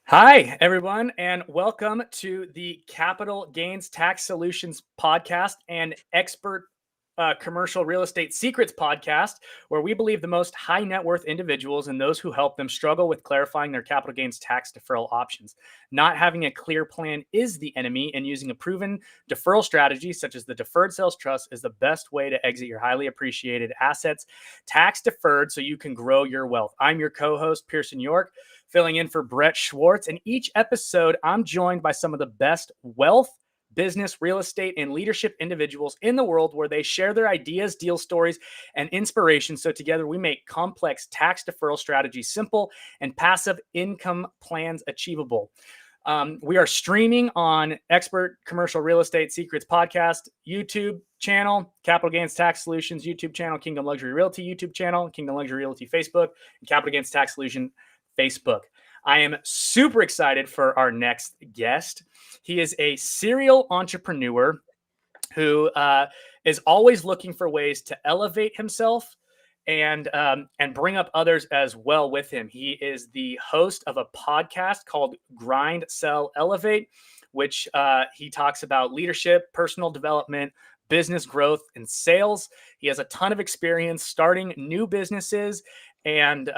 Hi, everyone, and welcome to the Capital Gains Tax Solutions podcast and expert commercial real estate secrets podcast, where we believe the most high net worth individuals and those who help them struggle with clarifying their capital gains tax deferral options. Not having a clear plan is the enemy, and using a proven deferral strategy such as the Deferred Sales Trust is the best way to exit your highly appreciated assets tax deferred so you can grow your wealth. I'm your co-host, Pearson York, filling in for Brett Swarts. And each episode, I'm joined by some of the best wealth, business, real estate, and leadership individuals in the world where they share their ideas, deal stories, and inspiration. So together we make complex tax deferral strategies simple and passive income plans achievable. We are streaming on Expert Commercial Real Estate Secrets Podcast YouTube channel, Capital Gains Tax Solutions YouTube channel, Kingdom Luxury Realty YouTube channel, Kingdom Luxury Realty Facebook, and Capital Gains Tax Solution Facebook. I am super excited for our next guest. He is a serial entrepreneur who is always looking for ways to elevate himself and bring up others as well with him. He is the host of a podcast called Grind, Sell, Elevate, which he talks about leadership, personal development, business growth, and sales. He has a ton of experience starting new businesses and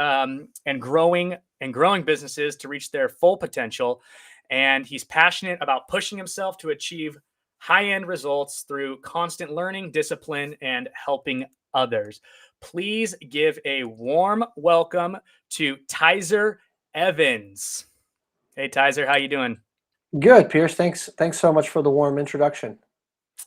growing businesses to reach their full potential. And he's passionate about pushing himself to achieve high-end results through constant learning, discipline, and helping others. Please give a warm welcome to Tyzer Evans. Hey, Tyzer, how you doing? Good, Pierce. Thanks so much for the warm introduction.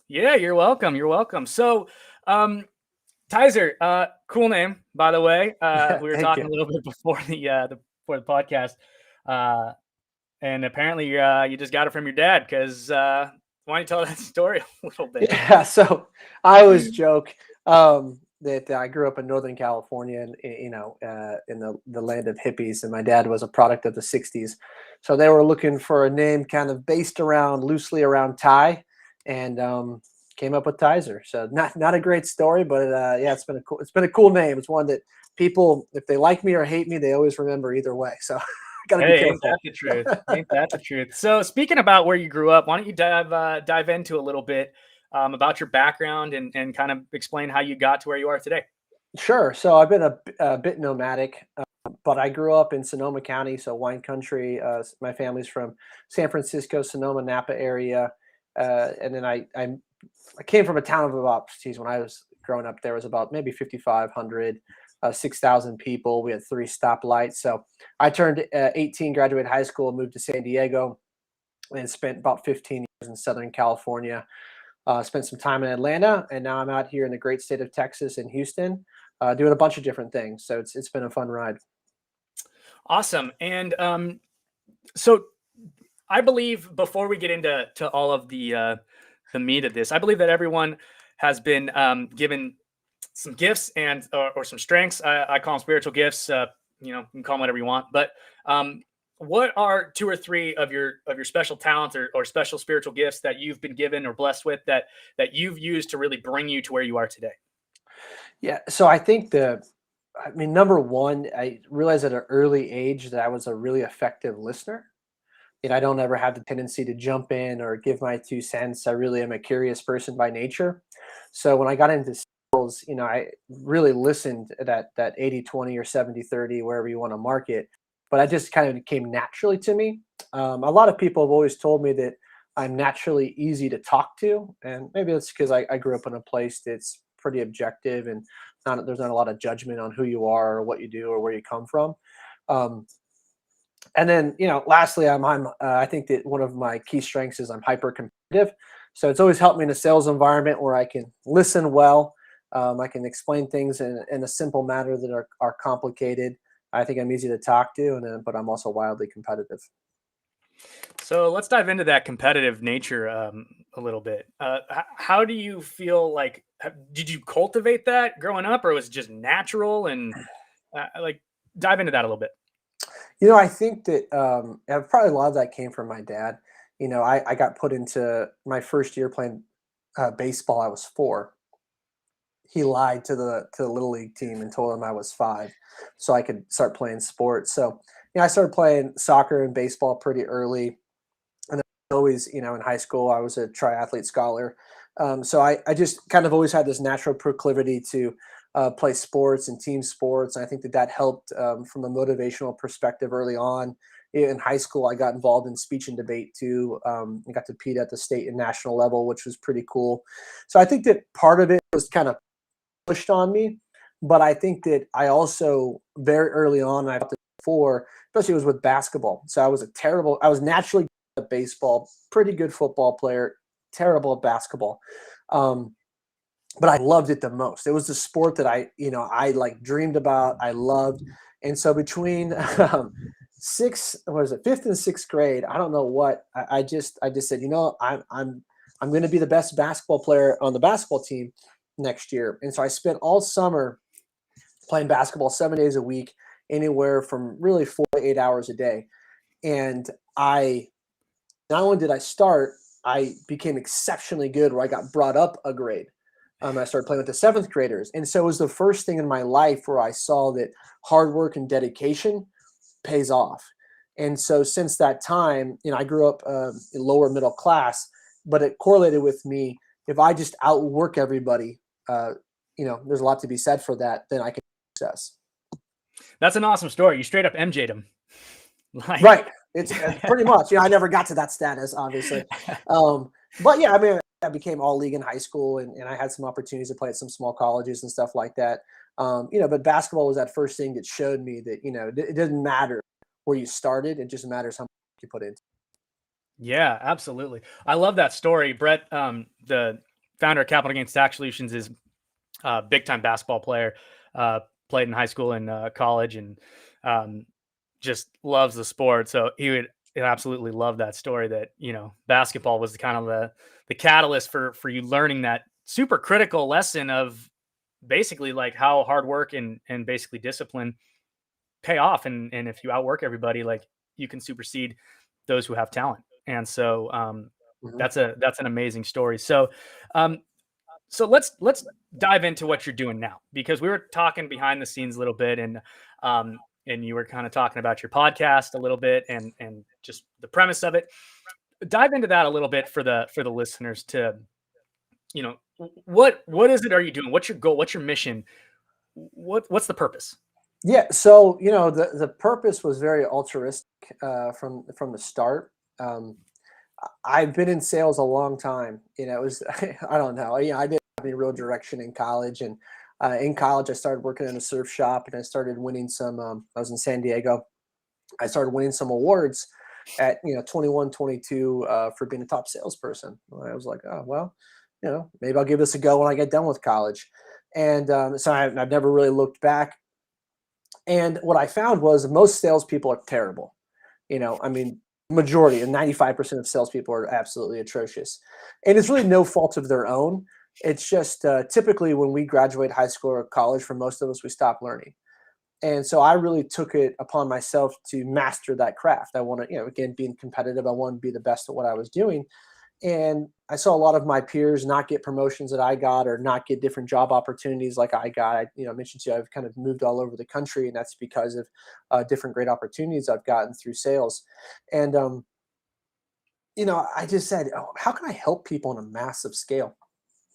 Yeah, you're welcome. You're welcome. So, Tyzer, cool name, by the way. We were Thank talking you. a little bit before the podcast, and apparently you just got it from your dad. Because why don't you tell that story a little bit? Yeah, so I always joke that I grew up in Northern California, and in the land of hippies, and my dad was a product of the '60s, so they were looking for a name kind of based loosely around Ty, and came up with Tyzer. So not a great story, but yeah, it's been a cool name. It's one that people, if they like me or hate me, they always remember either way. So got to be Hey, ain't that careful. the truth? Ain't that the truth? So, speaking about where you grew up, why don't you dive into a little bit about your background and kind of explain how you got to where you are today? Sure. So I've been a bit nomadic, but I grew up in Sonoma County, so wine country. My family's from San Francisco, Sonoma, Napa area, and then I came from a town of about, when I was growing up, there was about maybe 5,500, 6,000 people. We had 3 stoplights. So I turned 18, graduated high school, moved to San Diego, and spent about 15 years in Southern California. Spent some time in Atlanta, and now I'm out here in the great state of Texas in Houston, doing a bunch of different things. So it's been a fun ride. Awesome. And so I believe before we get into all of the meat of this, I believe that everyone has been given some gifts and or some strengths. I call them spiritual gifts. You can call them whatever you want. But what are 2 or 3 of your special talents or special spiritual gifts that you've been given or blessed with that you've used to really bring you to where you are today? Yeah. So I think number one, I realized at an early age that I was a really effective listener. I don't ever have the tendency to jump in or give my 2 cents. I really am a curious person by nature. So when I got into sales, I really listened at that 80-20 or 70-30, wherever you want to mark it. But I just kind of came naturally to me. A lot of people have always told me that I'm naturally easy to talk to. And maybe that's because I grew up in a place that's pretty objective, and there's not a lot of judgment on who you are or what you do or where you come from. Um, and then, lastly, I think that one of my key strengths is I'm hyper competitive. So it's always helped me in a sales environment where I can listen well. I can explain things in a simple manner that are complicated. I think I'm easy to talk to, but I'm also wildly competitive. So let's dive into that competitive nature a little bit. How do you feel like? Did you cultivate that growing up, or was it just natural? And like, dive into that a little bit. I think that probably a lot of that came from my dad. I got put into my first year playing baseball. I was 4, he lied to the little league team and told them I was 5 so I could start playing sports. So, I started playing soccer and baseball pretty early. And then always, in high school, I was a triathlete scholar. So I just kind of always had this natural proclivity to play sports and team sports. And I think that helped from a motivational perspective early on. In high school, I got involved in speech and debate too. I got to compete at the state and national level, which was pretty cool. So I think that part of it was kind of pushed on me, but I think that I also very early on, I before, especially was with basketball. So I was naturally good at baseball, pretty good football player, terrible at basketball. But I loved it the most. It was the sport that I like dreamed about. I loved. And so between fifth and sixth grade, I don't know what, I just said, I'm going to be the best basketball player on the basketball team next year. And so I spent all summer playing basketball 7 days a week, anywhere from really 4 to 8 hours a day. And not only did I start, I became exceptionally good where I got brought up a grade. I started playing with the 7th graders. And so it was the first thing in my life where I saw that hard work and dedication pays off. And so since that time, I grew up lower middle class, but it correlated with me. If I just outwork everybody, there's a lot to be said for that, then I can success. That's an awesome story. You straight up MJ'd him. Right. It's pretty much, I never got to that status, obviously. But yeah, I mean, I became all league in high school and I had some opportunities to play at some small colleges and stuff like that. But basketball was that first thing that showed me that, it doesn't matter where you started. It just matters how much you put into. Yeah, absolutely. I love that story. Brett, the founder of Capital Gains Tax Solutions, is a big time basketball player, played in high school and college, and just loves the sport. So he would absolutely love that story that, basketball was the kind of the catalyst for you learning that super critical lesson of basically like how hard work and basically discipline pay off. And if you outwork everybody, like you can supersede those who have talent. And so that's an amazing story. So so let's dive into what you're doing now, because we were talking behind the scenes a little bit, and you were kind of talking about your podcast a little bit and just the premise of it. Dive into that a little bit for the listeners to, what is it are you doing? What's your goal? What's your mission? What's the purpose? Yeah. So, the purpose was very altruistic from the start. I've been in sales a long time. It was, I don't know. I didn't have any real direction in college. And in college, I started working in a surf shop and I started winning some, I was in San Diego. I started winning some awards at, 21, 22 for being a top salesperson. I was like, oh, well, maybe I'll give this a go when I get done with college. And so I've never really looked back. And what I found was most salespeople are terrible. I mean, majority and 95% of salespeople are absolutely atrocious. And it's really no fault of their own. It's just typically when we graduate high school or college, for most of us, we stop learning. And so I really took it upon myself to master that craft. I want to, again, being competitive, I want to be the best at what I was doing. And I saw a lot of my peers not get promotions that I got or not get different job opportunities like I got. I mentioned to you, I've kind of moved all over the country, and that's because of different great opportunities I've gotten through sales. And, I just said, oh, how can I help people on a massive scale?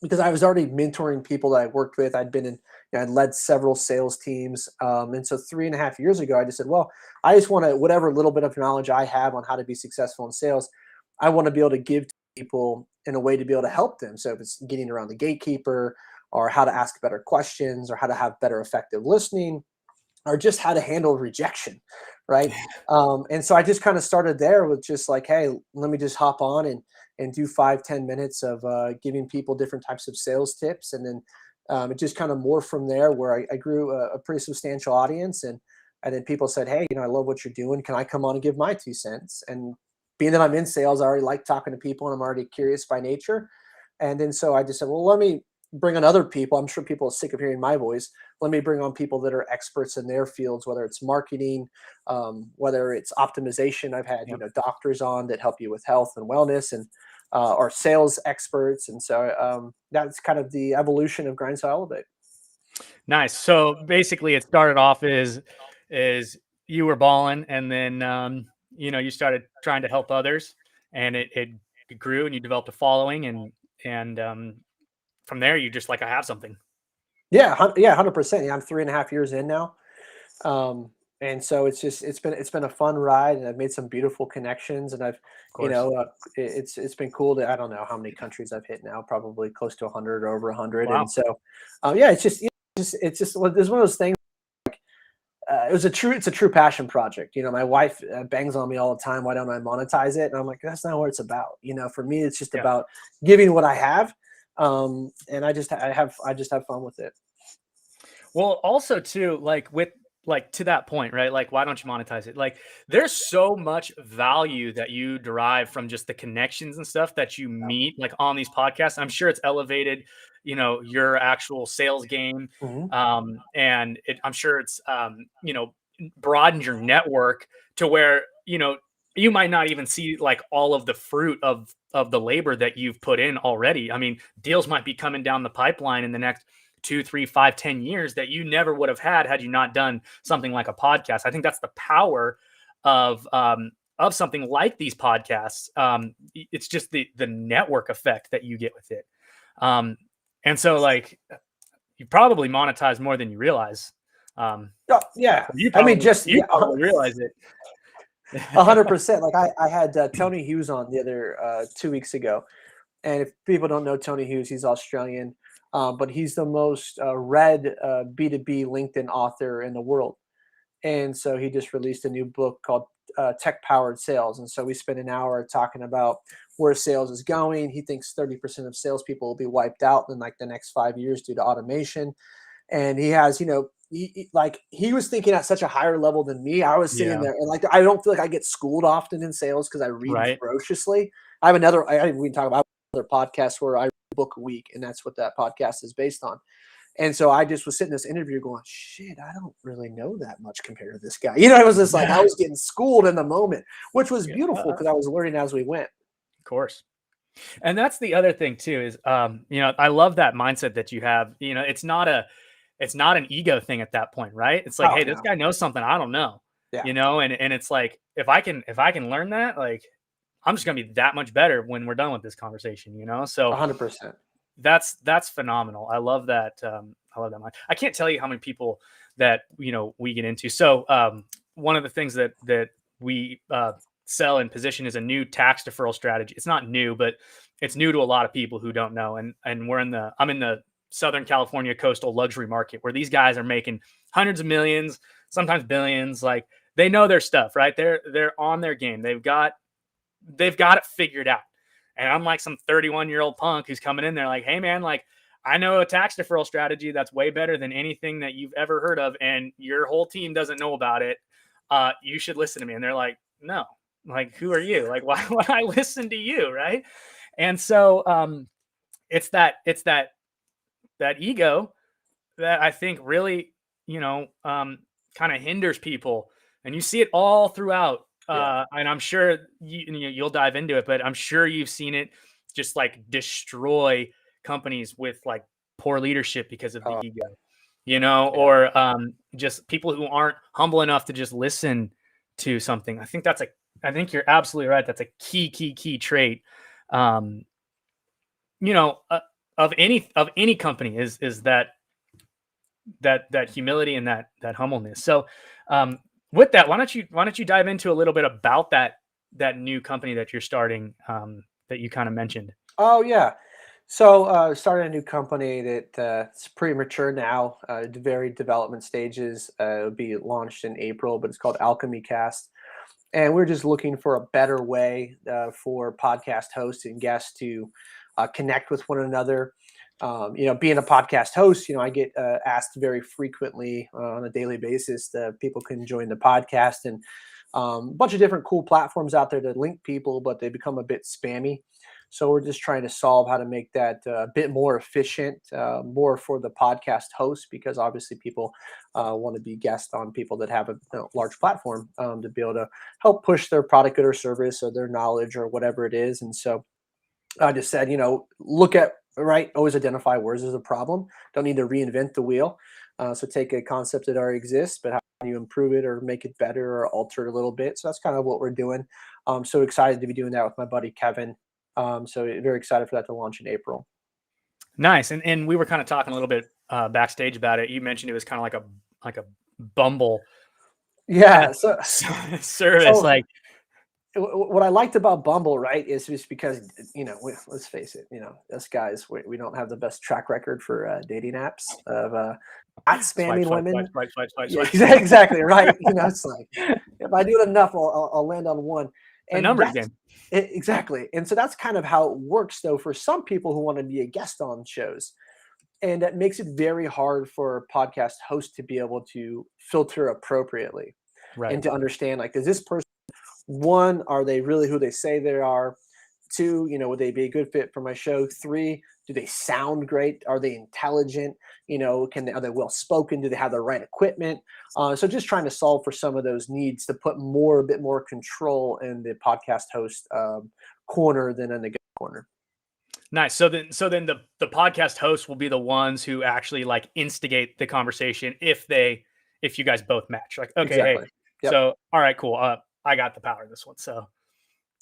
Because I was already mentoring people that I worked with. I'd been in, I'd led several sales teams. And so 3.5 years ago, I just said, well, I just want to, whatever little bit of knowledge I have on how to be successful in sales, I want to be able to give to people in a way to be able to help them. So if it's getting around the gatekeeper or how to ask better questions or how to have better effective listening or just how to handle rejection. Right. And so I just kind of started there with just like, hey, let me just hop on and do 5-10 minutes of giving people different types of sales tips. And then it just kind of morphed from there where I grew a pretty substantial audience. And then people said, hey, I love what you're doing. Can I come on and give my 2 cents? And being that I'm in sales, I already like talking to people and I'm already curious by nature. And then so I just said, well, let me bring on other people. I'm sure people are sick of hearing my voice. Let me bring on people that are experts in their fields, whether it's marketing, whether it's optimization. I've had, doctors on that help you with health and wellness. And or sales experts. And so that's kind of the evolution of Grind So Elevate. Nice. So basically, it started off as you were balling, and then you started trying to help others, and it grew, and you developed a following, and from there, you just like, I have something. Yeah, 100%. Yeah, I'm 3.5 years in now. And so it's been a fun ride, and I've made some beautiful connections, and I've, Of course. it's been cool to, I don't know how many countries I've hit now, probably close to 100 or over 100. And Wow. so, yeah, it's just one of those things. It's a true passion project. My wife bangs on me all the time. Why don't I monetize it? And I'm like, that's not what it's about. For me, it's just Yeah. about giving what I have. And I just have fun with it. Well, also too, like to that point, right? Like, why don't you monetize it? Like, there's so much value that you derive from just the connections and stuff that you meet, like on these podcasts. I'm sure it's elevated, your actual sales game, Mhm. and I'm sure it's, broadened your network to where you might not even see like all of the fruit of the labor that you've put in already. I mean, deals might be coming down the pipeline in the next 2, 3, 5, 10 years that you never would have had you not done something like a podcast. I think that's the power of something like these podcasts. It's just the network effect that you get with it. And so like you probably monetize more than you realize. Oh, yeah. You I mean, probably just you yeah, probably realize it. 100%. Like I had Tony Hughes on the other 2 weeks ago, and if people don't know Tony Hughes, he's Australian, but he's the most read B2B LinkedIn author in the world. And so he just released a new book called Tech Powered Sales. And so we spent an hour talking about where sales is going. He thinks 30% of salespeople will be wiped out in like the next 5 years due to automation. And he has, he was thinking at such a higher level than me. I was sitting Yeah. there and like I don't feel like I get schooled often in sales because I read Right. ferociously. We can talk about another podcast where I read a book a week, and that's what that podcast is based on. And so I just was sitting in this interview going, shit, I don't really know that much compared to this guy. It was just like I was getting schooled in the moment, which was Yeah. beautiful because I was learning as we went. Of course. And that's the other thing too is I love that mindset that you have. It's not an ego thing at that point, right? It's like, Oh hey, this no. guy knows something I don't know. Yeah. And it's like if I can learn that, like I'm just gonna be that much better when we're done with this conversation, So 100%. that's phenomenal. I love that. I love that mind. I can't tell you how many people that we get into. So one of the things that we sell and position is a new tax deferral strategy. It's not new, but it's new to a lot of people who don't know. And I'm in the Southern California coastal luxury market where these guys are making hundreds of millions, sometimes billions. Like they know their stuff, right? They're on their game. They've got it figured out. And I'm like some 31-year-old punk who's coming in there like, hey man, like I know a tax deferral strategy that's way better than anything that you've ever heard of, and your whole team doesn't know about it. You should listen to me. And they're like, no, like who are you? Like why would I listen to you, right? And so it's that ego that I think really kind of hinders people, and you see it all throughout. Yeah. And I'm sure you'll dive into it, but I'm sure you've seen it just like destroy companies with like poor leadership because of the Oh, ego, yeah. or just people who aren't humble enough to just listen to something. I think you're absolutely right. That's a key trait. Um, of any company is that humility and that humbleness. So, with that, why don't you dive into a little bit about that new company that you're starting, that you kind of mentioned? Oh yeah. So started a new company that it's pretty mature now, very development stages. It'll be launched in April, but it's called Alchemy Cast. And we're just looking for a better way for podcast hosts and guests to connect with one another. Being a podcast host, I get asked very frequently on a daily basis that people can join the podcast, and a bunch of different cool platforms out there to link people, but they become a bit spammy. So we're just trying to solve how to make that a bit more efficient, more for the podcast host, because obviously people want to be guests on people that have a large platform to be able to help push their product, good or service, or their knowledge, or whatever it is. And so I just said, look at, right, always identify where's there's a problem. Don't need to reinvent the wheel. So take a concept that already exists, but how do you improve it or make it better or alter it a little bit? So that's kind of what we're doing. So excited to be doing that with my buddy Kevin. So very excited for that to launch in April. Nice. And we were kind of talking a little bit backstage about it. You mentioned it was kind of like a Bumble Yeah. So, service. so Like, what I liked about Bumble, right, is just because, let's face it, us guys, we don't have the best track record for dating apps of not swipe, spamming swipe, women. swipe, swipe, swipe, swipe, Yeah, swipe. exactly, right. It's like, if I do it enough, I'll land on one. A And numbers that's game. exactly. And so that's kind of how it works, though, for some people who want to be a guest on shows. And that makes it very hard for podcast hosts to be able to filter appropriately Right. and to understand, like, does this person, one, are they really who they say they are? Two, would they be a good fit for my show? Three, do they sound great? Are they intelligent? Are they well spoken? Do they have the right equipment? So just trying to solve for some of those needs to put a bit more control in the podcast host corner than in the guest corner. Nice. So then the podcast hosts will be the ones who actually like instigate the conversation if you guys both match. Like, okay, hey, Exactly. Yep. so all right, cool. I got the power of this one. So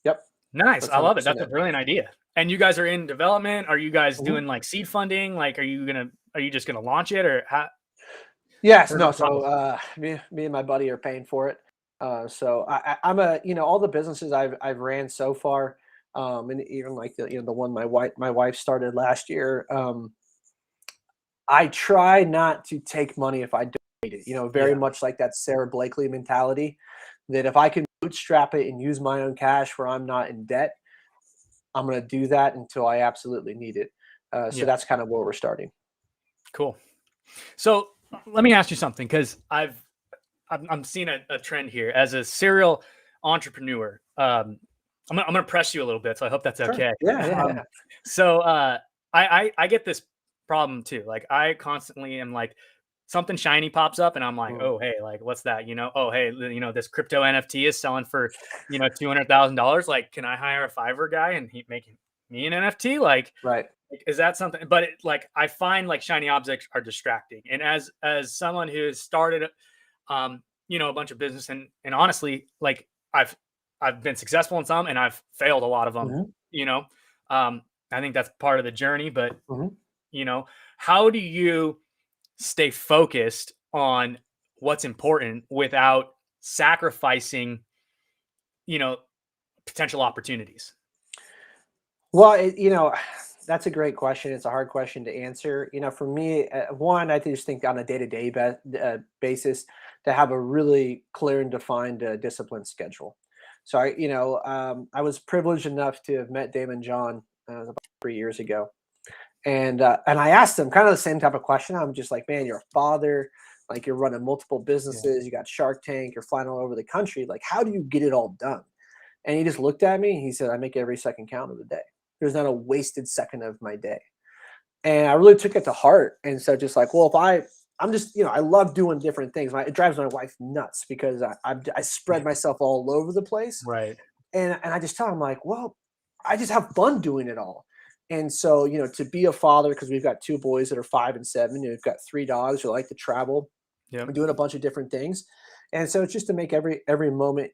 Yep. nice. That's I love it. 100% That's a it. brilliant idea. And you guys are in development. Are you guys Mhm. doing like seed funding? Like, are you just gonna launch it or how? Yes. Where's the No. process? So me and my buddy are paying for it. So I'm all the businesses I've ran so far, and even like the one my wife started last year. I try not to take money if I don't need it. Very Yeah. much like that Sarah Blakely mentality, that if I can bootstrap it and use my own cash where I'm not in debt, I'm going to do that until I absolutely need it. So Yeah. that's kind of where we're starting. Cool. So let me ask you something because I'm seeing a trend here as a serial entrepreneur. I'm gonna press you a little bit, so I hope that's Sure. okay. Yeah. Yeah. Yeah. So I get this problem too. Like I constantly am like something shiny pops up, and I'm like, Mm. oh hey, like what's that? Oh hey, this crypto NFT is selling for $200,000. Like, can I hire a Fiverr guy and he making me an NFT? Right. Like, is that something? But like I find like shiny objects are distracting, and as someone who has started a bunch of business and honestly, like I've been successful in some and I've failed a lot of them, Hmm. you know. Um, I think that's part of the journey, but Hmm. you know, how do you stay focused on what's important without sacrificing, you know, potential opportunities? Well, that's a great question. It's a hard question to answer. For me, one, I just think on a day-to-day basis to have a really clear and defined discipline schedule. So I was privileged enough to have met Damon John about 3 years ago, and I asked him kind of the same type of question. I'm just like, man, you're a father, like you're running multiple Yeah. businesses, you got Shark Tank, you're flying all over the country. Like, how do you get it all done? And he just looked at me. He said, I make every second count of the day. There's not a wasted second of my day. And I really took it to heart. And so just like, well, I'm just, I love doing different things. It drives my wife nuts because I spread myself all over the place. Right. And I just tell him like, well, I just have fun doing it all. And so, to be a father, because we've got two boys that are 5 and 7, we've got 3 dogs who like to travel. Yep. We're doing a bunch of different things. And so it's just to make every moment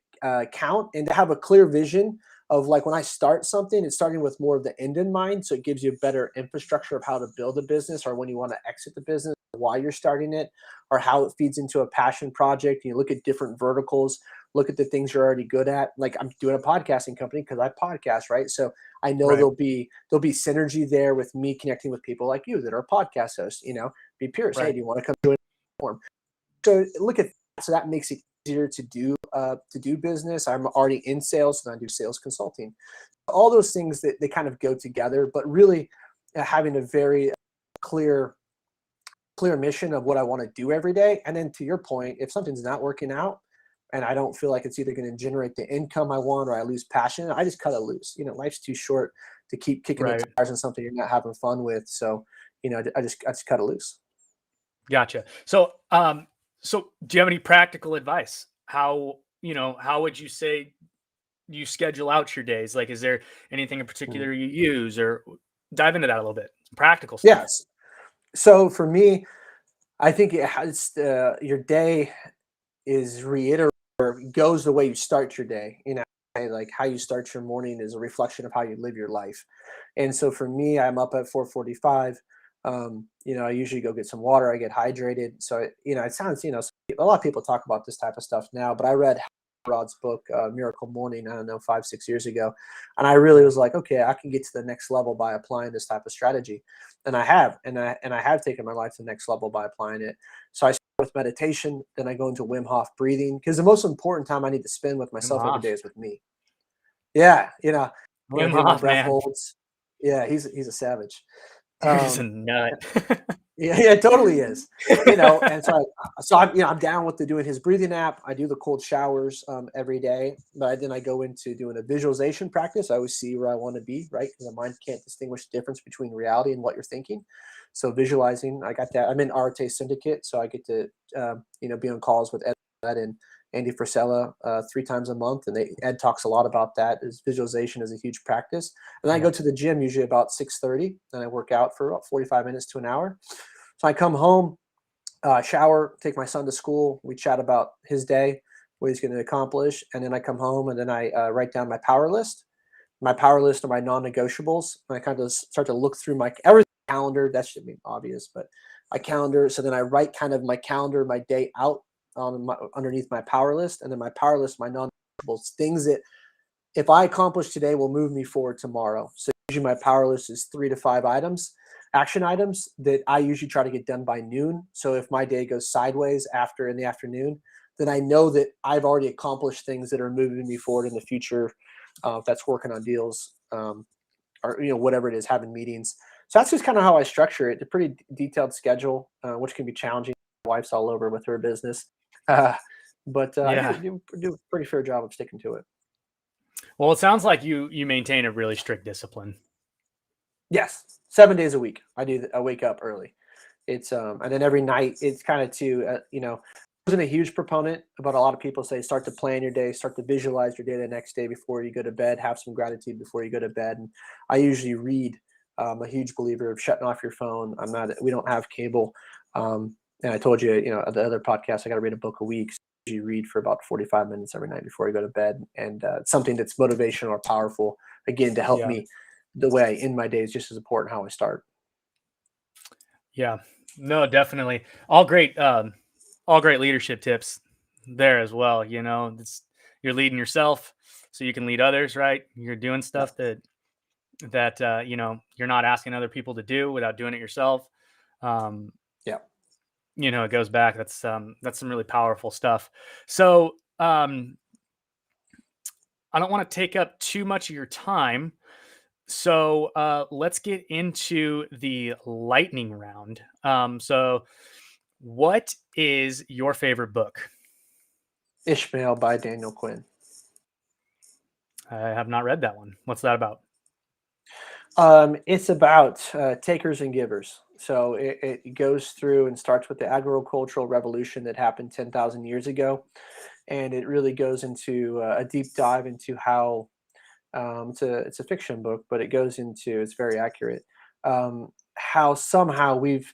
count and to have a clear vision of like when I start something, it's starting with more of the end in mind. So it gives you a better infrastructure of how to build a business or when you want to exit the business, why you're starting it, or how it feeds into a passion project. You look at different verticals, look at the things you're already good at. Like I'm doing a podcasting company because I podcast, right? So I know Right. there'll be synergy there with me connecting with people like you that are podcast hosts, be peers. Hey, Right. do you want to come join the platform? So look at that. So that makes it easier to do business. I'm already in sales, and I do sales consulting. All those things that they kind of go together, but really having a very clear mission of what I want to do every day. And then to your point, if something's not working out and I don't feel like it's either going to generate the income I want or I lose passion, I just cut it loose. Life's too short to keep kicking the Right. tires on something you're not having fun with. So, I just cut it loose. Gotcha. So do you have any practical advice? How would you say you schedule out your days? Like, is there anything in particular you use, or dive into that a little bit? Some practical stuff. Yes. So for me, I think it has your day is goes the way you start your day. Like how you start your morning is a reflection of how you live your life. And so for me, I'm up at 4:45. I usually go get some water. I get hydrated. So it sounds, a lot of people talk about this type of stuff now, but I read Rod's book, Miracle Morning, I don't know, 5-6 years ago. And I really was like, okay, I can get to the next level by applying this type of strategy. And I have, and I have taken my life to the next level by applying it. So I start with meditation, then I go into Wim Hof breathing, because the most important time I need to spend with Wim myself every day Hof. is with me. Yeah. Wim Doing my Hof, breath man. holds. Yeah. He's a savage. Dude is a nut. Yeah, it totally is. And I'm down with doing his breathing app. I do the cold showers every day, but then I go into doing a visualization practice. I always see where I want to be, right? Because the mind can't distinguish the difference between reality and what you're thinking. So visualizing, I got that. I'm in Arte Syndicate, so I get to be on calls with Ed and Andy Frisella 3 times a month, and Ed talks a lot about that. Is visualization is a huge practice. And then I go to the gym usually about 6:30, and I work out for about 45 minutes to an hour. So I come home, shower, take my son to school. We chat about his day, what he's going to accomplish, and then I come home and then I write down my power list. My power list are my non-negotiables. And I kind of start to look through my everything calendar. That should be obvious, but my calendar. So then I write kind of my calendar, my day out underneath my power list, and then my power list, my non-negotiables, things that if I accomplish today will move me forward tomorrow. So usually my power list is 3 to 5 items, action items that I usually try to get done by noon. So if my day goes sideways in the afternoon, then I know that I've already accomplished things that are moving me forward in the future. If that's working on deals, or whatever it is, having meetings. So that's just kind of how I structure it. A pretty detailed schedule, which can be challenging. My wife's all over with her business, but I Yeah. do a pretty fair job of sticking to it. Well, it sounds like you maintain a really strict discipline. Yes, 7 days a week. I wake up early. It's and then every night it's kind of I wasn't a huge proponent, but a lot of people say start to plan your day, start to visualize your day the next day before you go to bed, have some gratitude before you go to bed. And I usually read. I'm a huge believer of shutting off your phone. We don't have cable. And I told you, the other podcast, I got to read a book a week. So you read for about 45 minutes every night before you go to bed, and something that's motivational or powerful, again, to help Yeah. me the way I end my day is just as important how I start. Yeah. No, definitely. All great leadership tips there as well. You're leading yourself so you can lead others, right? You're doing Yeah. stuff that you're not asking other people to do without doing it yourself. Um, Yeah. it goes back. That's some really powerful stuff. So, I don't want to take up too much of your time. So let's get into the lightning round. So what is your favorite book? Ishmael by Daniel Quinn. I have not read that one. What's that about? It's about takers and givers. So it goes through and starts with the agricultural revolution that happened 10,000 years ago. And it really goes into a deep dive into how it's a fiction book, but it's very accurate. How somehow we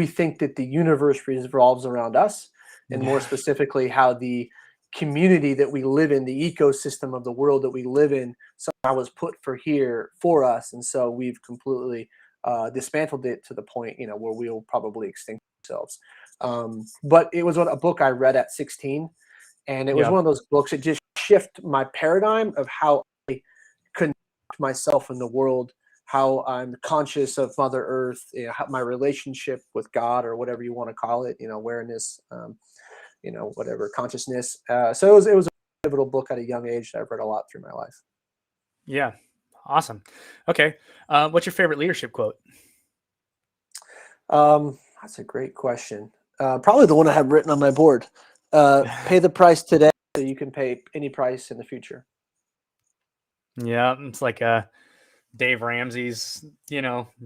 think that the universe revolves around us, and more Yeah. specifically, how the community that we live in, the ecosystem of the world that we live in, somehow was put for us, and so we've completely dismantled it to the point where we'll probably extinct ourselves. But it was a book I read at 16, and it was Yeah. one of those books that just shift my paradigm of how I conduct myself in the world, how I'm conscious of Mother Earth, my relationship with God, or whatever you want to call it, awareness, whatever, consciousness. So it was a pivotal book at a young age that I've read a lot through my life. Yeah. Awesome. Okay. What's your favorite leadership quote? That's a great question. Probably the one I have written on my board. Pay the price today so you can pay any price in the future. Yeah. It's like Dave Ramsey's,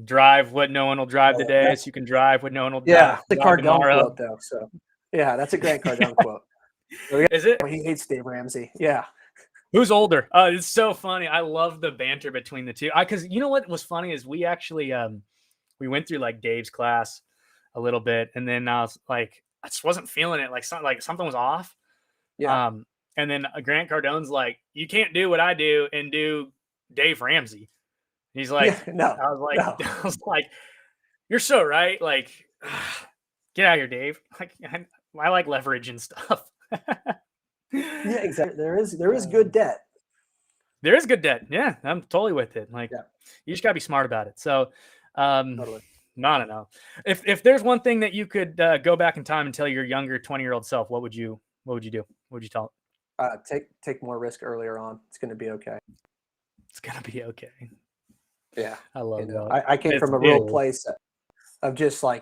drive what no one will drive today, so you can drive what no one will Yeah, the drive Cardone tomorrow. quote though. So yeah, that's a great Cardone quote. So, Is it? he hates Dave Ramsey. Yeah. Who's older? It's so funny. I love the banter between the two. Because you know what was funny is we actually we went through like Dave's class a little bit, and then I was like, I just wasn't feeling it. Like something was off. Yeah. And then Grant Cardone's like, you can't do what I do and do Dave Ramsey. He's like, No. I was like, you're so right. Like, get out of here, Dave. Like, I like leverage and stuff. Yeah, exactly. There is good debt. There is good debt. Yeah, I'm totally with it. Like, Yeah. you just gotta be smart about it. So, Totally. I don't know. If there's one thing that you could go back in time and tell your younger 20-year-old self, what would you do? What would you tell it? Take more risk earlier on. It's going to be okay. It's gonna be okay. Yeah. I love that. I came from a real place of just like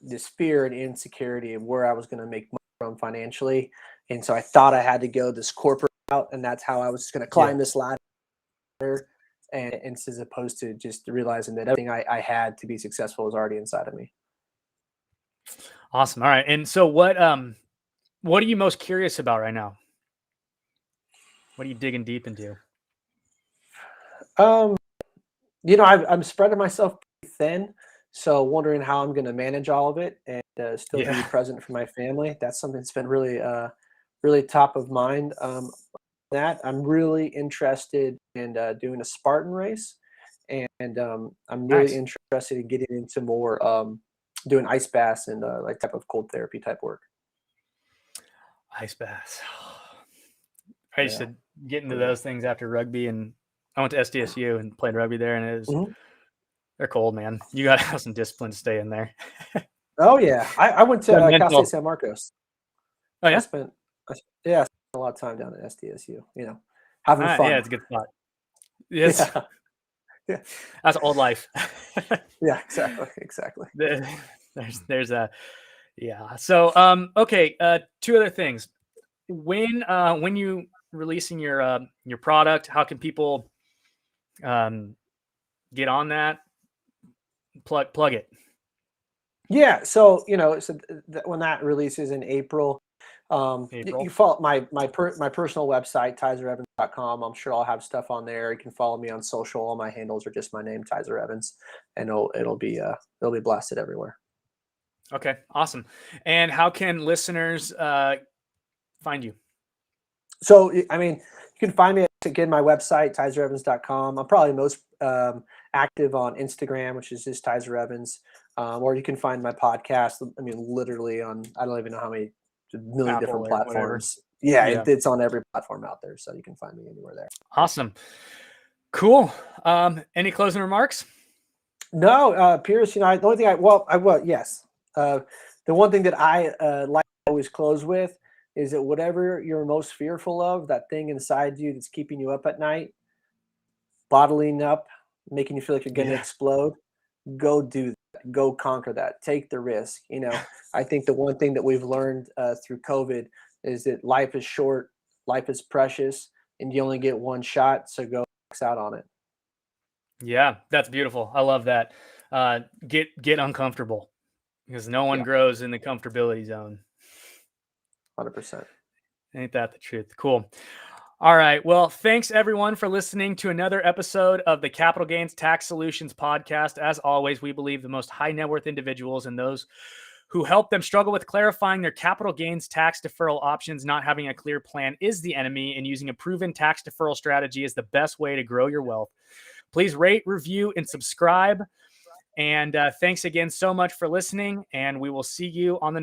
this fear and insecurity of where I was going to make money from financially. And so I thought I had to go this corporate route, and that's how I was going to climb this ladder. And as opposed to just realizing that everything I had to be successful was already inside of me. Awesome. All right. And so what are you most curious about right now? What are you digging deep into? I'm spreading myself pretty thin, so wondering how I'm going to manage all of it and still be present for my family. That's something that's been really, really top of mind. That I'm really interested in doing a Spartan race, and I'm really interested in getting into more doing ice baths and like type of cold therapy type work. Ice baths. I used to get into those things after rugby, and I went to SDSU and played rugby there, and it was they're cold, man. You got to have some discipline to stay in there. Oh yeah, I went to Cal State San Marcos. Oh yeah, I spent a lot of time down at SDSU. Having fun. Yeah, it's a good spot. Yes. Yeah. That's old life. Yeah, exactly. There's a So okay, two other things. When you releasing your product, how can people get on that? Plug it. Yeah, so when that releases in April, you follow my personal website, tyzerevans.com. I'm sure I'll have stuff on there. You can follow me on social. All my handles are just my name, Tyzer Evans, and it'll be blasted everywhere. Okay, awesome. And how can listeners find you? So, I mean, you can find me again, my website, tyzerevans.com. I'm probably most active on Instagram, which is just Tyzer Evans. Or you can find my podcast. I mean, literally on, I don't even know how many million Apple different whatever. platforms. Yeah. It's on every platform out there. So you can find me anywhere there. Awesome. Cool. Any closing remarks? No, Pierce, the only thing yes. The one thing that I like to always close with is that whatever you're most fearful of, that thing inside you that's keeping you up at night, bottling up, making you feel like you're going to explode, go do that. Go conquer that. Take the risk. I think the one thing that we've learned through COVID is that life is short, life is precious, and you only get one shot. So go out on it. Yeah, that's beautiful. I love that. Get uncomfortable, because no one grows in the comfortability zone. 100%. Ain't that the truth? Cool. All right. Well, thanks everyone for listening to another episode of the Capital Gains Tax Solutions podcast. As always, we believe the most high net worth individuals and those who help them struggle with clarifying their capital gains tax deferral options, not having a clear plan is the enemy, and using a proven tax deferral strategy is the best way to grow your wealth. Please rate, review, and subscribe. And thanks again so much for listening, and we will see you on the